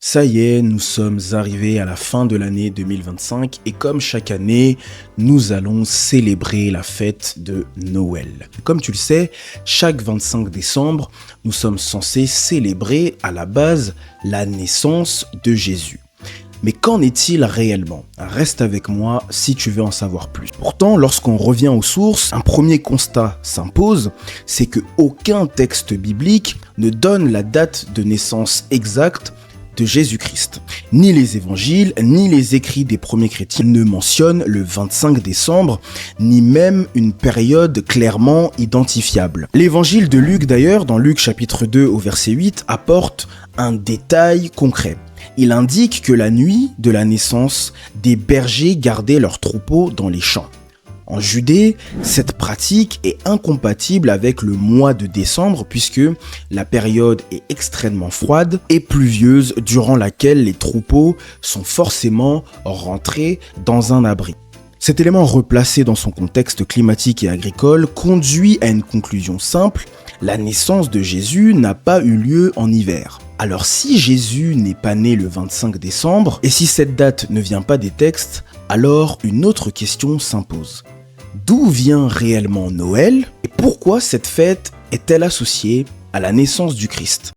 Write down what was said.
Ça y est, nous sommes arrivés à la fin de l'année 2025 et comme chaque année, nous allons célébrer la fête de Noël. Comme tu le sais, chaque 25 décembre, nous sommes censés célébrer à la base la naissance de Jésus. Mais qu'en est-il réellement? Reste avec moi si tu veux en savoir plus. Pourtant, lorsqu'on revient aux sources, un premier constat s'impose, c'est que aucun texte biblique ne donne la date de naissance exacte de Jésus-Christ. Ni les évangiles, ni les écrits des premiers chrétiens ne mentionnent le 25 décembre, ni même une période clairement identifiable. L'évangile de Luc d'ailleurs, dans Luc chapitre 2 au verset 8, apporte un détail concret. Il indique que la nuit de la naissance, des bergers gardaient leurs troupeaux dans les champs. En Judée, cette pratique est incompatible avec le mois de décembre puisque la période est extrêmement froide et pluvieuse durant laquelle les troupeaux sont forcément rentrés dans un abri. Cet élément replacé dans son contexte climatique et agricole conduit à une conclusion simple, la naissance de Jésus n'a pas eu lieu en hiver. Alors si Jésus n'est pas né le 25 décembre, et si cette date ne vient pas des textes, alors une autre question s'impose. D'où vient réellement Noël et pourquoi cette fête est-elle associée à la naissance du Christ ?